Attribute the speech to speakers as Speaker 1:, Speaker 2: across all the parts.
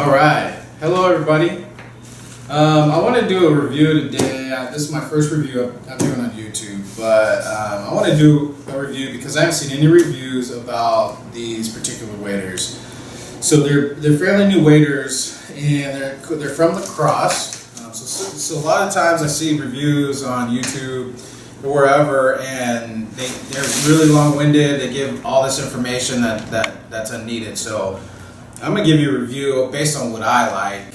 Speaker 1: Alright, hello everybody. I want to do a review today. This is my first review I'm doing on YouTube, but I want to do a review because I haven't seen any reviews about these particular waders. So they're fairly new waders, and they're from Lacrosse. So a lot of times I see reviews on YouTube or wherever, and they're really long-winded. They give all this information that's unneeded. So I'm gonna give you a review based on what I like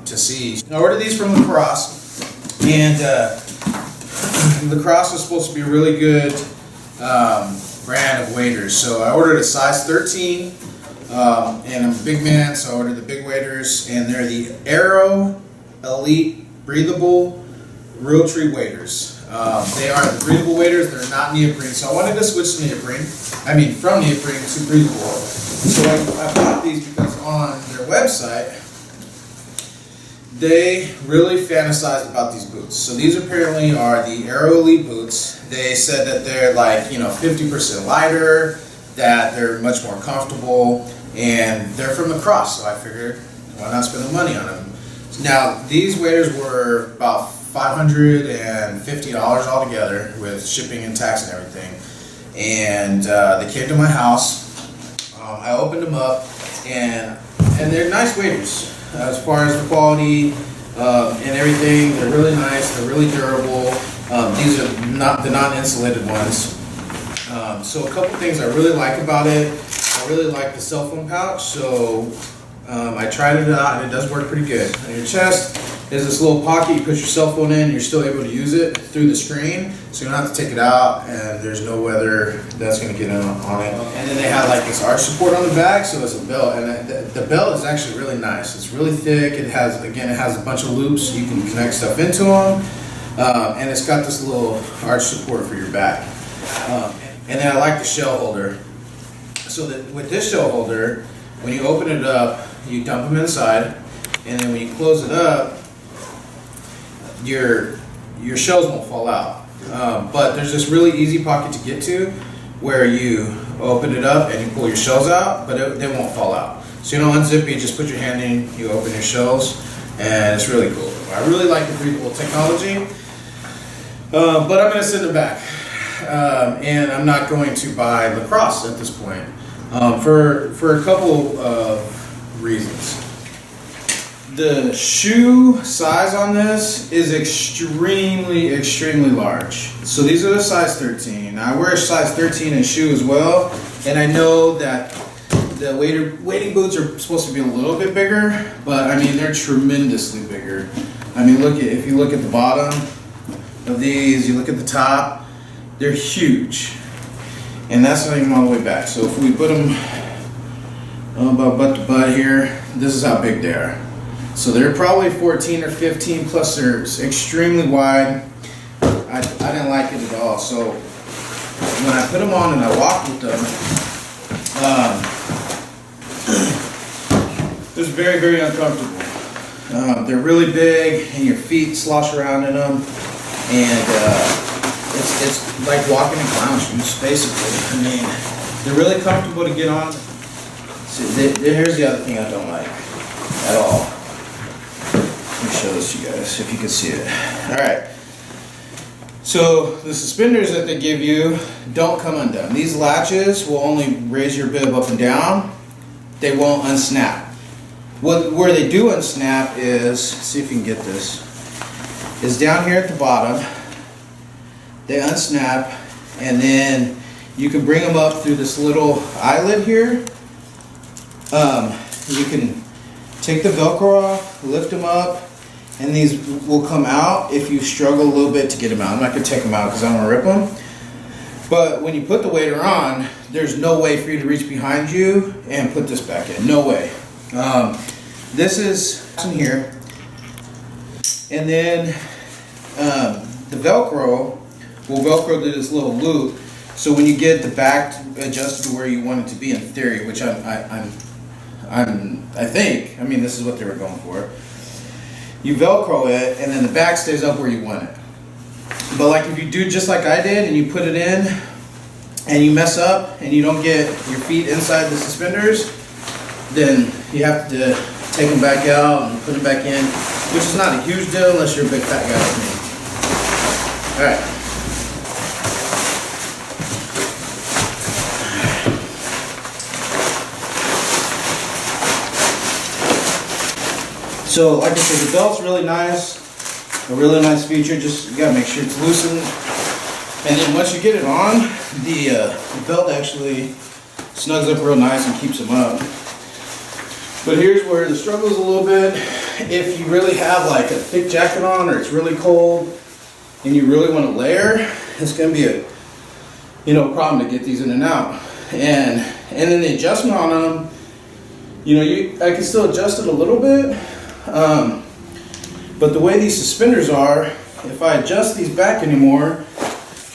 Speaker 1: to see. I ordered these from Lacrosse, and Lacrosse was supposed to be a really good brand of waders. So I ordered a size 13, and I'm a big man, so I ordered the big waders, and they're the Aero Elite Breathable Realtree waders. They are the breathable waders. They're not neoprene, so I wanted to switch to neoprene. From neoprene to breathable. So I bought these because on their website, they really fantasized about these boots. So these apparently are the Aero Elite boots. They said that they're like, 50% lighter, that they're much more comfortable, and they're from Lacrosse, so I figured, why not spend the money on them? Now, these waders were about $550 altogether with shipping and tax and everything. And they came to my house. I opened them up, and they're nice waders as far as the quality and everything. They're really nice. They're really durable. These are not the non-insulated ones. So a couple things I really like about it. I really like the cell phone pouch. So I tried it out, and it does work pretty good. On your chest is this little pocket. You put your cell phone in, you're still able to use it through the screen, so you don't have to take it out, and there's no weather that's going to get in on it. And then they have like this arch support on the back, so it's a belt, and the belt is actually really nice. It's really thick. It has a bunch of loops. You can connect stuff into them, and it's got this little arch support for your back. And then I like the shell holder. So that with this shell holder, when you open it up, you dump them inside, and then when you close it up, your shells won't fall out. But there's this really easy pocket to get to where you open it up and you pull your shells out, but they won't fall out. So you don't unzip it, you just put your hand in, you open your shells, and it's really cool. I really like the breathable technology, but I'm going to send it back. And I'm not going to buy Lacrosse at this point for a couple of reasons. The shoe size on this is extremely large. So these are the size 13. Now I wear a size 13 in shoe as well, and I know that the wading boots are supposed to be a little bit bigger, but I mean they're tremendously bigger. I mean if you look at the bottom of these, you look at the top, they're huge, and that's not even all the way back. So if we put them about butt to butt here, this is how big they are. So they're probably 14 or 15, plus they're extremely wide. I didn't like it at all. So when I put them on and I walked with them, it was very uncomfortable. They're really big, and your feet slosh around in them, and it's like walking in clown shoes, basically. I mean, they're really comfortable to get on. So here's the other thing I don't like at all. Let me show this to you guys, if you can see it. Alright, so the suspenders that they give you don't come undone. These latches will only raise your bib up and down. They won't unsnap. Where they do unsnap is, see if you can get this, is down here at the bottom. They unsnap, and then you can bring them up through this little eyelid here. You can take the Velcro off, lift them up, and these will come out if you struggle a little bit to get them out. I'm not going to take them out because I don't want to rip them. But when you put the wader on, there's no way for you to reach behind you and put this back in. No way. This is in here. And then the Velcro will Velcro to this little loop. So when you get the back adjusted to where you want it to be in theory, which I think, this is what they were going for. You Velcro it, and then the back stays up where you want it. But like if you do just like I did, and you put it in, and you mess up and you don't get your feet inside the suspenders, then you have to take them back out and put them back in, which is not a huge deal unless you're a big fat guy like me. All right. So like I said, the belt's really nice, a really nice feature. Just you gotta make sure it's loosened, and then once you get it on, the belt actually snugs up real nice and keeps them up. But here's where the struggle is a little bit. If you really have like a thick jacket on, or it's really cold, and you really want to layer, it's gonna be a problem to get these in and out. And then the adjustment on them, I can still adjust it a little bit. But the way these suspenders are, if I adjust these back anymore,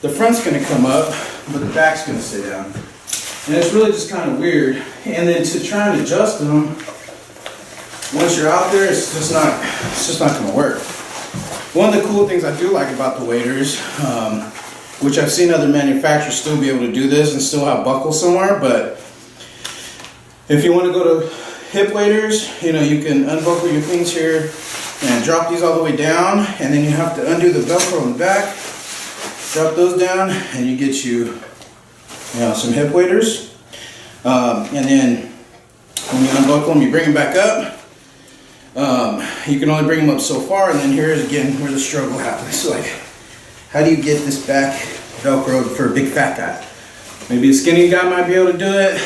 Speaker 1: the front's going to come up, but the back's going to stay down. And it's really just kind of weird. And then to try and adjust them, once you're out there, it's just not going to work. One of the cool things I do like about the waders, which I've seen other manufacturers still be able to do this and still have buckles somewhere, but if you want to go to hip waders, you can unbuckle your things here and drop these all the way down, and then you have to undo the Velcro in the back, drop those down, and you get some hip waders. And then when you unbuckle them, you bring them back up. You can only bring them up so far, and then here's again where the struggle happens. Like, how do you get this back Velcroed for a big fat guy? Maybe a skinny guy might be able to do it.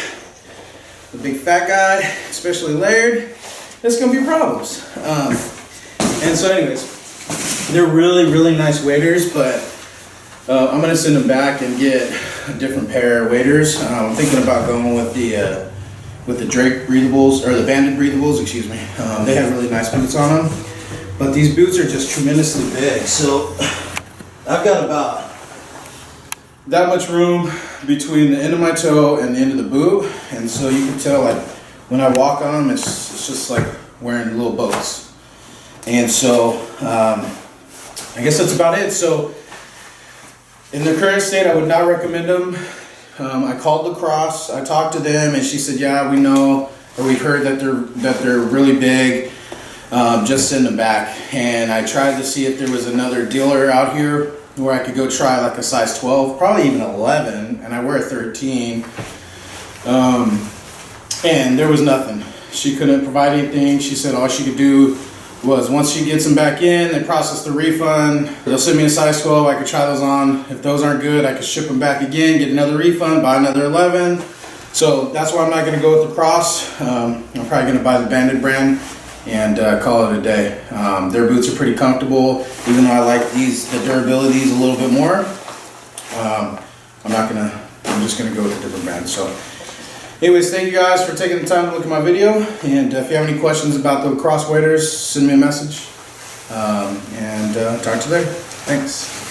Speaker 1: The big fat guy, especially layered, there's gonna be problems. And so anyways, they're really, really nice waders, but I'm gonna send them back and get a different pair of waders. I'm thinking about going with the Drake breathables, or the Banded breathables, excuse me. They have really nice boots on them, but these boots are just tremendously big. So I've got about that much room between the end of my toe and the end of the boot, and so you can tell, like, when I walk on them, it's just like wearing little boats. And so I guess that's about it. So in their current state, I would not recommend them. I called Lacrosse, I talked to them, and she said, yeah, we know, or we've heard that they're really big. Just send them back. And I tried to see if there was another dealer out here where I could go try like a size 12, probably even 11, and I wear a 13. And there was nothing. She couldn't provide anything. She said all she could do was, once she gets them back in, they process the refund. They'll send me a size 12, I could try those on. If those aren't good, I could ship them back again, get another refund, buy another 11. So that's why I'm not gonna go with Lacrosse. I'm probably gonna buy the Banded brand and call it a day. Their boots are pretty comfortable, even though I like the durability is a little bit more. I'm just gonna go with a different brand. So anyways, thank you guys for taking the time to look at my video, and if you have any questions about the Lacrosse waders, send me a message, and talk to you later. Thanks.